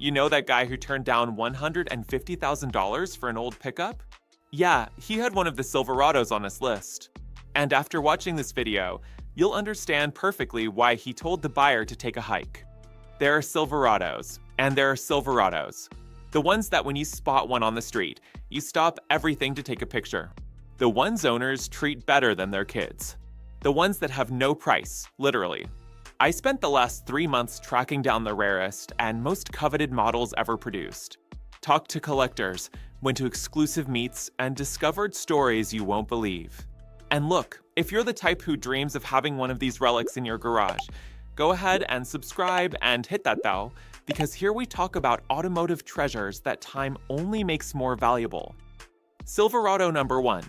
You know that guy who turned down $150,000 for an old pickup? Yeah, he had one of the Silverados on his list. And after watching this video, you'll understand perfectly why he told the buyer to take a hike. There are Silverados, and there are Silverados. The ones that when you spot one on the street, you stop everything to take a picture. The ones owners treat better than their kids. The ones that have no price, literally. I spent the last 3 months tracking down the rarest and most coveted models ever produced. Talked to collectors, went to exclusive meets, and discovered stories you won't believe. And look, if you're the type who dreams of having one of these relics in your garage, go ahead and subscribe and hit that bell, because here we talk about automotive treasures that time only makes more valuable. Silverado number 1,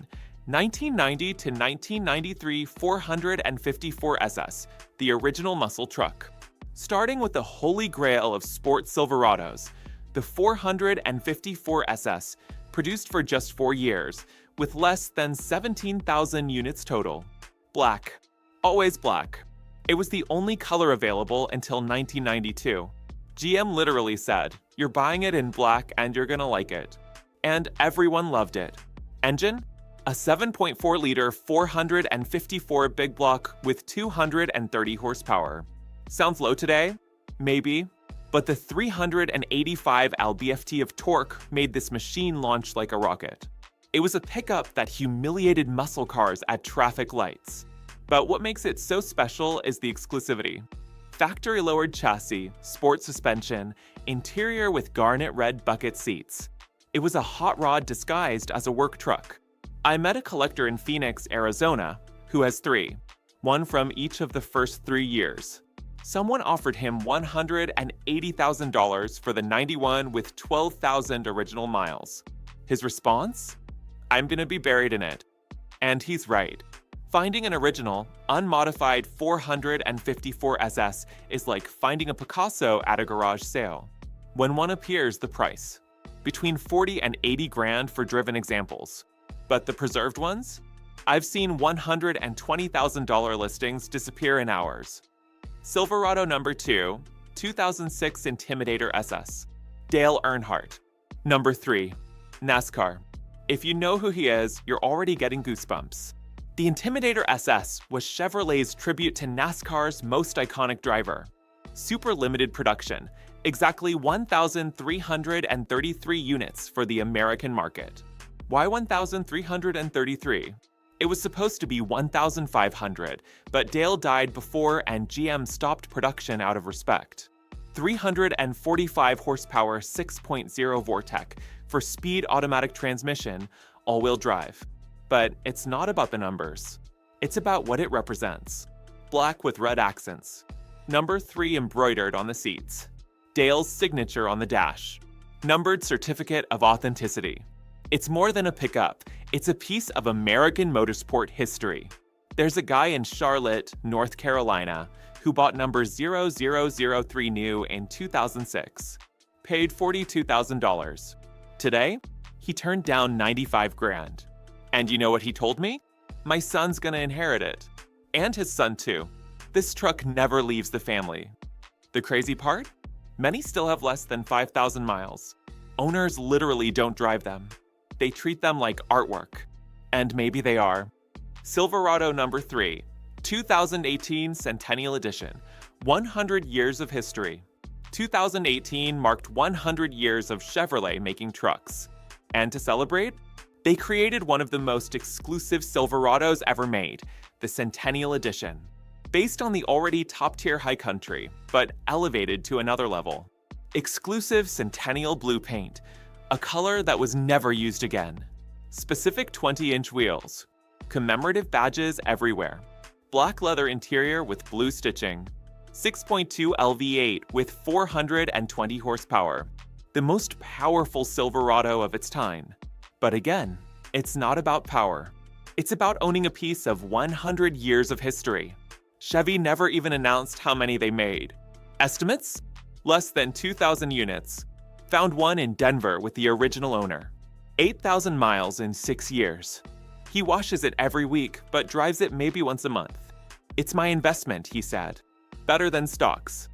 1990 to 1993 454 SS, the original muscle truck. Starting with the holy grail of sports Silverados, the 454 SS, produced for just 4 years, with less than 17,000 units total. Black. Always black. It was the only color available until 1992. GM literally said, "You're buying it in black and you're gonna like it." And everyone loved it. Engine? A 7.4-liter 454 big block with 230 horsepower. Sounds low today? Maybe. But the 385 lb-ft of torque made this machine launch like a rocket. It was a pickup that humiliated muscle cars at traffic lights. But what makes it so special is the exclusivity. Factory-lowered chassis, sport suspension, interior with garnet red bucket seats. It was a hot rod disguised as a work truck. I met a collector in Phoenix, Arizona, who has 3, one from each of the first 3 years. Someone offered him $180,000 for the 91 with 12,000 original miles. His response? "I'm gonna be buried in it." And he's right. Finding an original, unmodified 454 SS is like finding a Picasso at a garage sale. When one appears, the price. Between 40 and 80 grand for driven examples. But the preserved ones? I've seen $120,000 listings disappear in hours. Silverado number 2, 2006 Intimidator SS. Dale Earnhardt. Number 3, NASCAR. If you know who he is, you're already getting goosebumps. The Intimidator SS was Chevrolet's tribute to NASCAR's most iconic driver. Super limited production, exactly 1,333 units for the American market. Why 1,333? It was supposed to be 1,500, but Dale died before and GM stopped production out of respect. 345 horsepower 6.0 Vortec for speed automatic transmission, all-wheel drive. But it's not about the numbers. It's about what it represents. Black with red accents. Number 3 embroidered on the seats. Dale's signature on the dash. Numbered certificate of authenticity. It's more than a pickup. It's a piece of American motorsport history. There's a guy in Charlotte, North Carolina, who bought number 0003 new in 2006. Paid $42,000. Today, he turned down 95 grand. And you know what he told me? My son's gonna inherit it. And his son too. This truck never leaves the family. The crazy part? Many still have less than 5,000 miles. Owners literally don't drive them. They treat them like artwork. And maybe they are. Silverado number 3, 2018 Centennial Edition. 100 years of history. 2018 marked 100 years of Chevrolet making trucks. And to celebrate, they created one of the most exclusive Silverados ever made, the Centennial Edition. Based on the already top-tier High Country, but elevated to another level. Exclusive Centennial blue paint, a color that was never used again. Specific 20-inch wheels. Commemorative badges everywhere. Black leather interior with blue stitching. 6.2 LV8 with 420 horsepower. The most powerful Silverado of its time. But again, it's not about power. It's about owning a piece of 100 years of history. Chevy never even announced how many they made. Estimates? Less than 2,000 units. Found one in Denver with the original owner. 8,000 miles in 6 years. He washes it every week, but drives it maybe once a month. "It's my investment," he said. Better than stocks.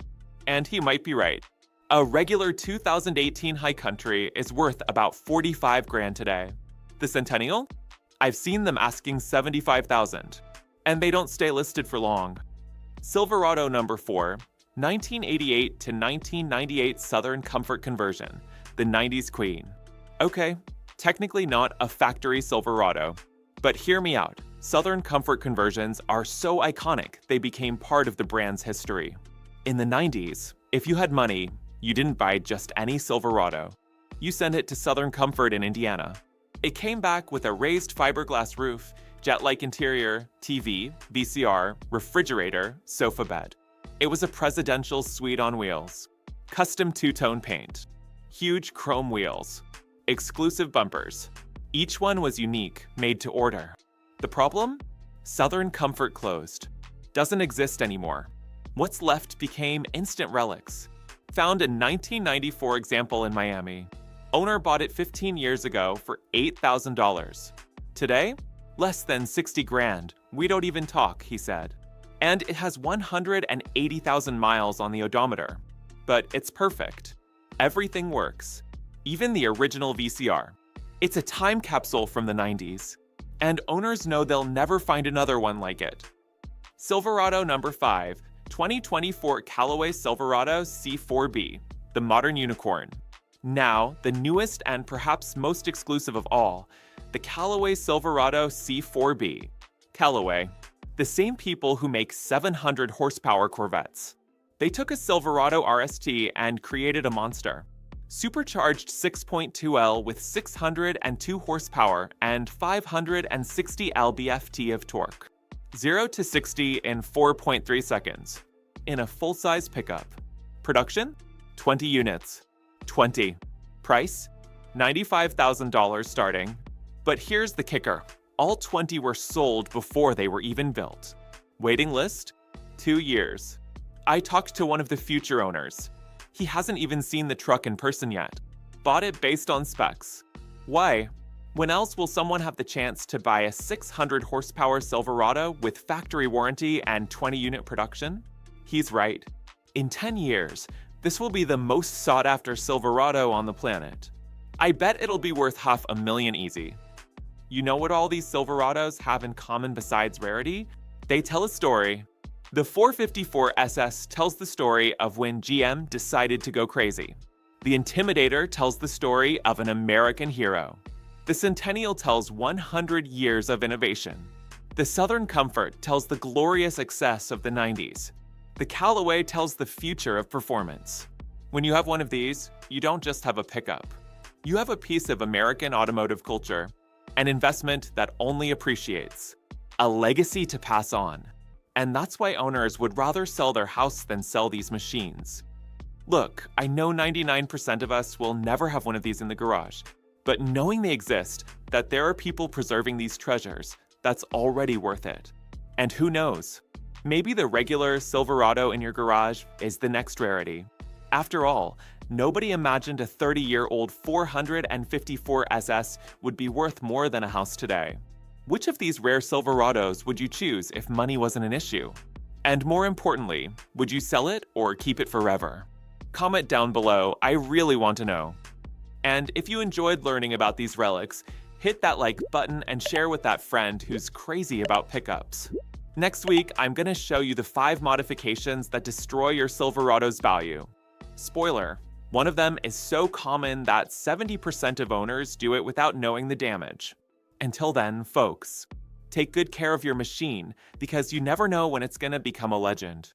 And he might be right. A regular 2018 High Country is worth about 45 grand today. The Centennial? I've seen them asking 75,000, and they don't stay listed for long. Silverado number 4, 1988 to 1998 Southern Comfort conversion, the 90s queen. Okay, technically not a factory Silverado, but hear me out. Southern Comfort conversions are so iconic they became part of the brand's history. In the 90s, if you had money, you didn't buy just any Silverado. You sent it to Southern Comfort in Indiana. It came back with a raised fiberglass roof, jet-like interior, TV, VCR, refrigerator, sofa bed. It was a presidential suite on wheels. Custom two-tone paint. Huge chrome wheels. Exclusive bumpers. Each one was unique, made to order. The problem? Southern Comfort closed. Doesn't exist anymore. What's left became instant relics. Found a 1994 example in Miami. Owner bought it 15 years ago for $8,000. Today, less than 60 grand. We don't even talk, he said. And it has 180,000 miles on the odometer. But it's perfect. Everything works. Even the original VCR. It's a time capsule from the 90s. And owners know they'll never find another one like it. Silverado number 5, 2024 Callaway Silverado C4B, the modern unicorn. Now, the newest and perhaps most exclusive of all, the Callaway Silverado C4B. Callaway, the same people who make 700 horsepower Corvettes. They took a Silverado RST and created a monster. Supercharged 6.2L with 602 horsepower and 560 lb-ft of torque. 0 to 60 in 4.3 seconds. In a full-size pickup. Production? 20 units. 20. Price? $95,000 starting. But here's the kicker. All 20 were sold before they were even built. Waiting list? 2 years. I talked to one of the future owners. He hasn't even seen the truck in person yet. Bought it based on specs. Why? When else will someone have the chance to buy a 600 horsepower Silverado with factory warranty and 20-unit production? He's right. In 10 years, this will be the most sought-after Silverado on the planet. I bet it'll be worth $500,000 easy. You know what all these Silverados have in common besides rarity? They tell a story. The 454 SS tells the story of when GM decided to go crazy. The Intimidator tells the story of an American hero. The Centennial tells 100 years of innovation. The Southern Comfort tells the glorious excess of the 90s. The Callaway tells the future of performance. When you have one of these, you don't just have a pickup. You have a piece of American automotive culture, an investment that only appreciates, a legacy to pass on. And that's why owners would rather sell their house than sell these machines. Look, I know 99% of us will never have one of these in the garage, but knowing they exist, that there are people preserving these treasures, that's already worth it. And who knows? Maybe the regular Silverado in your garage is the next rarity. After all, nobody imagined a 30-year-old 454 SS would be worth more than a house today. Which of these rare Silverados would you choose if money wasn't an issue? And more importantly, would you sell it or keep it forever? Comment down below, I really want to know. And if you enjoyed learning about these relics, hit that like button and share with that friend who's crazy about pickups. Next week, I'm gonna show you the 5 modifications that destroy your Silverado's value. Spoiler, one of them is so common that 70% of owners do it without knowing the damage. Until then, folks, take good care of your machine because you never know when it's gonna become a legend.